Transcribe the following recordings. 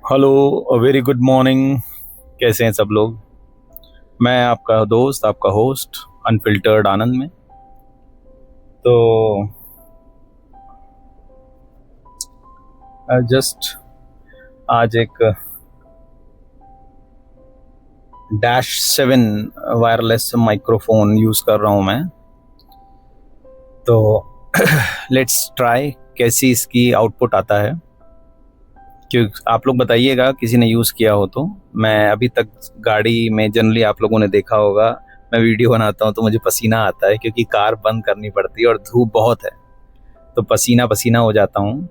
Hello, very good morning. कैसे हैं सब लोग। मैं आपका दोस्त, आपका होस्ट अनफिल्टर्ड आनंद में। तो जस्ट आज एक -7 वायरलेस माइक्रोफोन यूज़ कर रहा हूँ मैं। तो लेट्स ट्राई कैसी इसकी आउटपुट आता है। क्योंकि आप लोग बताइएगा किसी ने यूज़ किया हो तो। मैं अभी तक गाड़ी में जनरली आप लोगों ने देखा होगा, मैं वीडियो बनाता हूँ तो मुझे पसीना आता है क्योंकि कार बंद करनी पड़ती है और धूप बहुत है, तो पसीना पसीना हो जाता हूँ।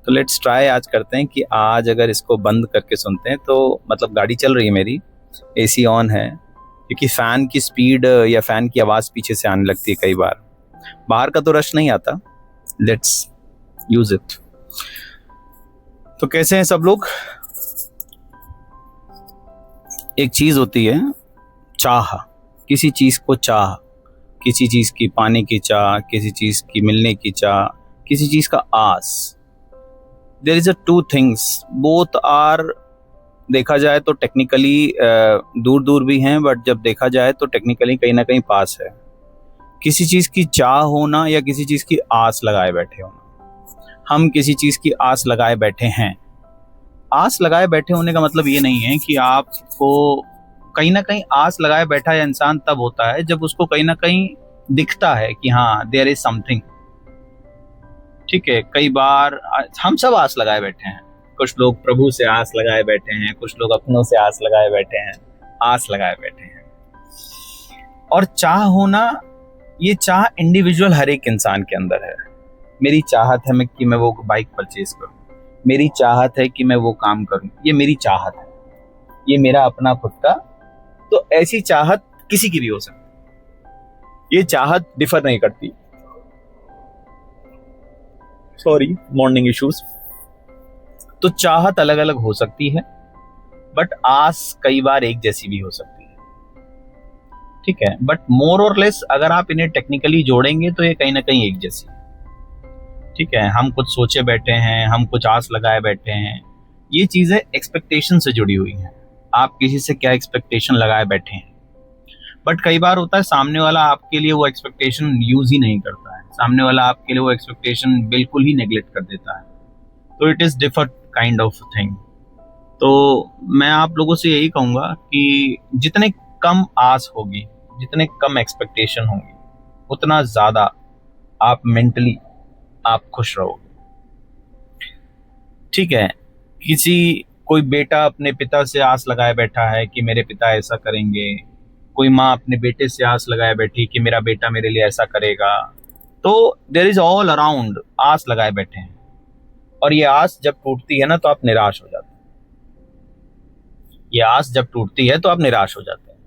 तो लेट्स ट्राई आज करते हैं कि आज अगर इसको बंद करके सुनते हैं तो मतलब गाड़ी चल रही है मेरी, एसी ऑन है, क्योंकि फ़ैन की स्पीड या फ़ैन की आवाज़ पीछे से आने लगती है कई बार। बाहर का तो रश नहीं आता। Let's use it. तो कैसे हैं सब लोग। एक चीज़ होती है चाह, किसी चीज़ को चाह, किसी चीज़ की पाने की चाह, किसी चीज़ की मिलने की चाह, किसी चीज़ का आस। There is a two things, both are, देखा जाए तो टेक्निकली दूर दूर भी हैं, बट जब देखा जाए तो टेक्निकली कहीं ना कहीं पास है। किसी चीज़ की चाह होना या किसी चीज़ की आस लगाए बैठे होना। हम किसी चीज़ की आस लगाए बैठे हैं। आस लगाए बैठे होने का मतलब ये नहीं है कि आपको कहीं ना कहीं आस लगाए बैठा या इंसान तब होता है जब उसको कहीं ना कहीं दिखता है कि हाँ देयर इज समथिंग। ठीक है, कई बार हम सब आस लगाए बैठे हैं। कुछ लोग प्रभु से आस लगाए बैठे हैं, कुछ लोग अपनों से आस लगाए बैठे हैं, आस लगाए बैठे हैं। और चाह होना, ये चाह इंडिविजुअल हर एक इंसान के अंदर है। मेरी चाहत है कि मैं वो बाइक परचेज करूं, मेरी चाहत है कि मैं वो काम करूं, ये मेरी चाहत है, ये मेरा अपना खुद का। तो ऐसी चाहत किसी की भी हो सकती है, ये चाहत डिफर नहीं करती। Sorry, morning issues. तो चाहत अलग अलग हो सकती है, बट आस कई बार एक जैसी भी हो सकती है। ठीक है, बट मोर और लेस अगर आप इन्हें टेक्निकली जोड़ेंगे तो ये कहीं ना कहीं एक जैसी है। ठीक है, हम कुछ सोचे बैठे हैं, हम कुछ आस लगाए बैठे हैं, ये चीजें एक्सपेक्टेशन से जुड़ी हुई हैं। आप किसी से क्या एक्सपेक्टेशन लगाए बैठे हैं, बट कई बार होता है सामने वाला आपके लिए वो एक्सपेक्टेशन यूज ही नहीं करता है, सामने वाला आपके लिए वो एक्सपेक्टेशन बिल्कुल ही नेग्लेक्ट कर देता है। तो it is different kind of thing. तो मैं आप लोगों से यही कहूंगा कि जितने कम आस होगी, जितने कम एक्सपेक्टेशन होंगी, उतना ज्यादा आप मेंटली आप खुश रहोगे। ठीक है, कोई बेटा अपने पिता से आस लगाए बैठा है कि मेरे पिता ऐसा करेंगे, कोई माँ अपने बेटे से आस लगाए बैठी कि मेरा बेटा मेरे लिए ऐसा करेगा। तो देयर इज ऑल अराउंड आस लगाए बैठे हैं, और ये आस जब टूटती है ना तो आप निराश हो जाते हैं। ये आस जब टूटती है तो आप निराश हो जाते हैं।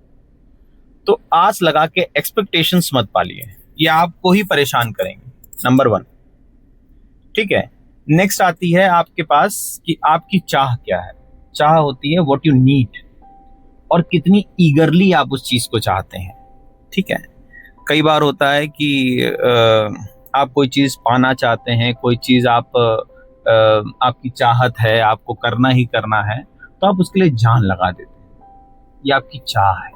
तो आस लगा के एक्सपेक्टेशंस मत पालिए, ये आपको ही परेशान करेंगे। नंबर 1। ठीक है, नेक्स्ट आती है आपके पास कि आपकी चाह क्या है। चाह होती है व्हाट यू नीड, और कितनी ईगरली आप उस चीज को चाहते हैं। ठीक है, कई बार होता है कि आप कोई चीज पाना चाहते हैं, कोई चीज आपकी चाहत है, आपको करना ही करना है, तो आप उसके लिए जान लगा देते हैं। ये आपकी चाह है।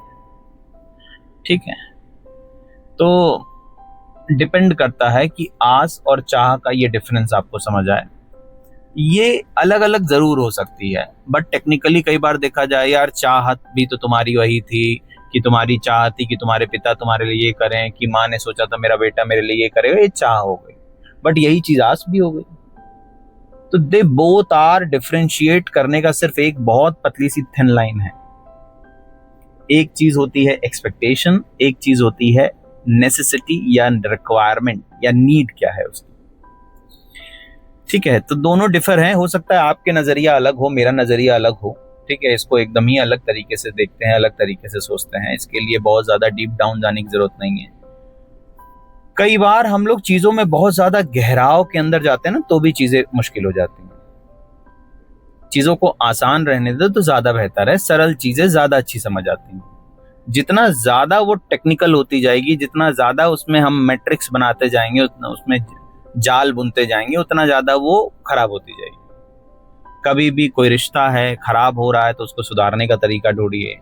ठीक है, तो डिपेंड करता है कि आस और चाह का ये डिफरेंस आपको समझ आए। ये अलग अलग जरूर हो सकती है, बट टेक्निकली कई बार देखा जाए, यार चाहत भी तो तुम्हारी वही थी कि तुम्हारी चाह थी कि तुम्हारे पिता तुम्हारे लिए ये करें, कि माँ ने सोचा था मेरा बेटा मेरे लिए ये करेगा, ये चाह हो गई। बट यही चीज आस भी हो गई। तो दे बोथ आर, डिफरेंशिएट करने का सिर्फ एक बहुत पतली सी थिन लाइन है। एक चीज होती है एक्सपेक्टेशन, एक चीज होती है नेसेसिटी या रिक्वायरमेंट या नीड क्या है उसकी। ठीक है, तो दोनों डिफर हैं। हो सकता है आपके नजरिया अलग हो, मेरा नजरिया अलग हो। ठीक है, इसको एकदम ही अलग तरीके से देखते हैं, अलग तरीके से सोचते हैं। इसके लिए बहुत ज्यादा डीप डाउन जाने की जरूरत नहीं है। कई बार हम लोग चीजों में बहुत ज्यादा गहराव के अंदर जाते हैं ना, तो भी चीजें मुश्किल हो जाती हैं। चीजों को आसान रहने दो तो ज्यादा बेहतर है, सरल चीजें ज्यादा अच्छी समझ आती हैं। जितना ज्यादा वो टेक्निकल होती जाएगी, जितना ज्यादा उसमें हम मैट्रिक्स बनाते जाएंगे, उतना उसमें जाल बुनते जाएंगे, उतना ज्यादा वो खराब होती जाएगी। कभी भी कोई रिश्ता है खराब हो रहा है तो उसको सुधारने का तरीका ढूंढिए।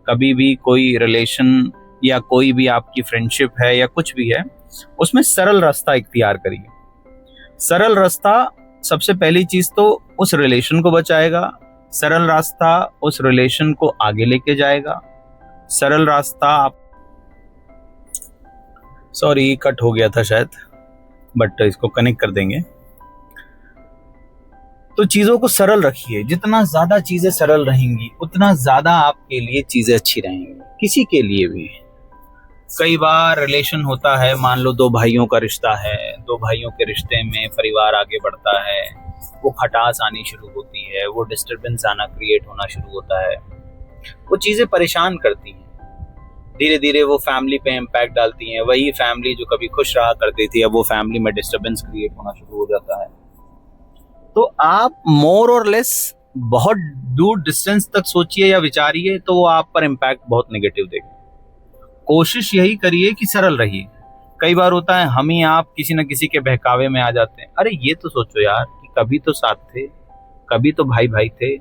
कभी भी कोई रिलेशन या कोई भी आपकी फ्रेंडशिप है या कुछ भी है, उसमें सरल रास्ता इख्तियार करिए। सरल रास्ता सबसे पहली चीज तो उस रिलेशन को बचाएगा, सरल रास्ता उस रिलेशन को आगे लेके जाएगा, सरल रास्ता आप, सॉरी कट हो गया था शायद, बट इसको कनेक्ट कर देंगे। तो चीजों को सरल रखिए, जितना ज्यादा चीजें सरल रहेंगी उतना ज्यादा आपके लिए चीजें अच्छी रहेंगी, किसी के लिए भी। कई बार रिलेशन होता है, मान लो दो भाइयों का रिश्ता है, दो भाइयों के रिश्ते में परिवार आगे बढ़ता है, वो खटास आनी शुरू होती है, वो डिस्टरबेंस आना क्रिएट होना शुरू होता है, वो चीजें परेशान करती हैं, धीरे धीरे वो फैमिली पे इम्पैक्ट डालती हैं। वही फैमिली जो कभी खुश रहा करती थी, अब वो फैमिली में डिस्टरबेंस क्रिएट होना शुरू हो जाता है। तो आप मोर और लेस बहुत दूर डिस्टेंस तक सोचिए या विचारिए तो वो आप पर इम्पैक्ट बहुत नेगेटिव देगा। कोशिश यही करिए कि सरल रहिए। कई बार होता है हम ही आप किसी न किसी के बहकावे में आ जाते हैं। अरे ये तो सोचो यार कि कभी तो साथ थे, कभी तो भाई भाई थे,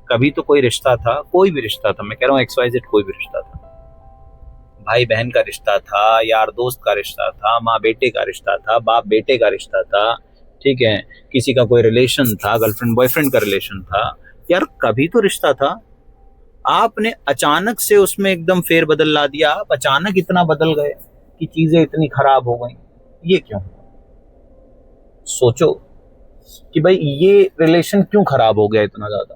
कभी तो कोई रिश्ता था, कोई भी रिश्ता था, मैं कह रहा हूँ XYZ कोई भी रिश्ता था, भाई बहन का रिश्ता था, यार दोस्त का रिश्ता था, माँ बेटे का रिश्ता था, बाप बेटे का रिश्ता था, ठीक है, किसी का कोई रिलेशन था, गर्लफ्रेंड बॉयफ्रेंड का रिलेशन था, यार कभी तो रिश्ता था। आपने अचानक से उसमें एकदम फेरबदल ला दिया, आप अचानक इतना बदल गए कि चीजें इतनी खराब हो गई, ये क्यों? सोचो कि भाई ये रिलेशन क्यों खराब हो गया इतना ज्यादा।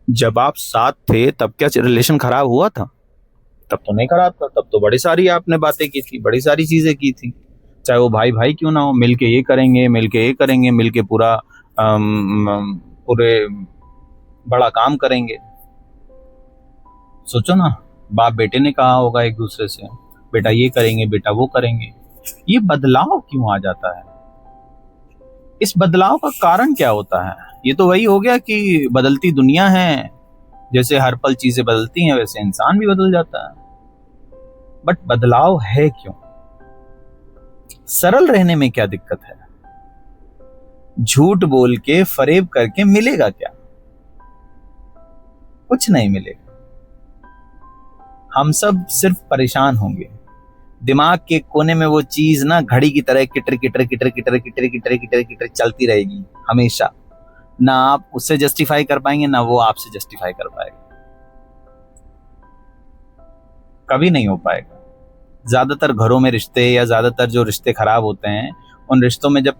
जब आप साथ थे तब क्या रिलेशन खराब हुआ था? तब तो नहीं खराब था, तब तो बड़ी सारी आपने बातें की थी, बड़ी सारी चीजें की थी, चाहे वो भाई भाई क्यों ना हो, मिलके ये करेंगे, मिलके ये करेंगे, मिलके पूरा पूरे बड़ा काम करेंगे। सोचो ना, बाप बेटे ने कहा होगा एक दूसरे से, बेटा ये करेंगे, बेटा वो करेंगे। ये बदलाव क्यों आ जाता है? इस बदलाव का कारण क्या होता है? ये तो वही हो गया कि बदलती दुनिया है, जैसे हर पल चीजें बदलती हैं वैसे इंसान भी बदल जाता है। बट बदलाव है क्यों? सरल रहने में क्या दिक्कत है? झूठ बोल के फरेब करके मिलेगा क्या? कुछ नहीं मिलेगा। हम सब सिर्फ परेशान होंगे। दिमाग के कोने में वो चीज ना घड़ी की तरह किटर किटर किटर किटर किटर किटर किटर किटर चलती रहेगी हमेशा। ना आप उससे जस्टिफाई कर पाएंगे, ना वो आपसे जस्टिफाई कर पाएगा, कभी नहीं हो पाएगा। ज्यादातर घरों में रिश्ते या ज्यादातर जो रिश्ते खराब होते हैं, उन रिश्तों में जब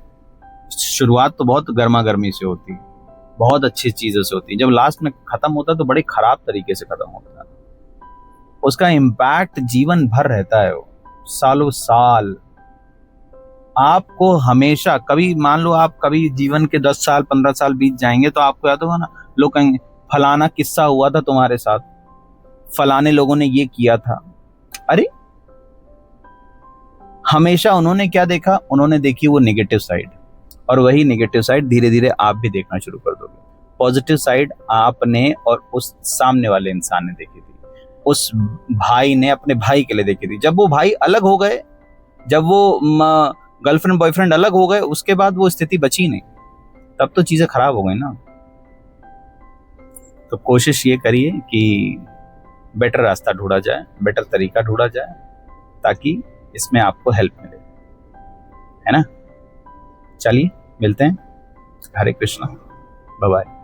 शुरुआत तो बहुत गर्मा गर्मी से होती है, बहुत अच्छी चीजों से होती है, जब लास्ट में खत्म होता है तो बड़े खराब तरीके से खत्म होता है। उसका इम्पैक्ट जीवन भर रहता है, वो सालों साल। आपको हमेशा, कभी मान लो आप कभी जीवन के 10 साल 15 साल बीत जाएंगे तो आपको याद होगा ना, लोग कहेंगे फलाना किस्सा हुआ था तुम्हारे साथ, फलाने लोगों ने ये किया था। अरे हमेशा उन्होंने क्या देखा? उन्होंने देखी वो नेगेटिव साइड, और वही नेगेटिव साइड धीरे धीरे आप भी देखना शुरू कर दोगे। पॉजिटिव साइड आपने और उस सामने वाले इंसान ने देखी थी, उस भाई ने अपने भाई के लिए देखी थी। जब वो भाई अलग हो गए, जब वो गर्लफ्रेंड बॉयफ्रेंड अलग हो गए, उसके बाद वो स्थिति बची नहीं, तब तो चीजें खराब हो गई ना। तो कोशिश ये करिए कि बेटर रास्ता ढूंढा जाए, बेटर तरीका ढूंढा जाए, ताकि इसमें आपको हेल्प मिले, है ना। चलिए मिलते हैं। हरे कृष्णा, बाय बाय।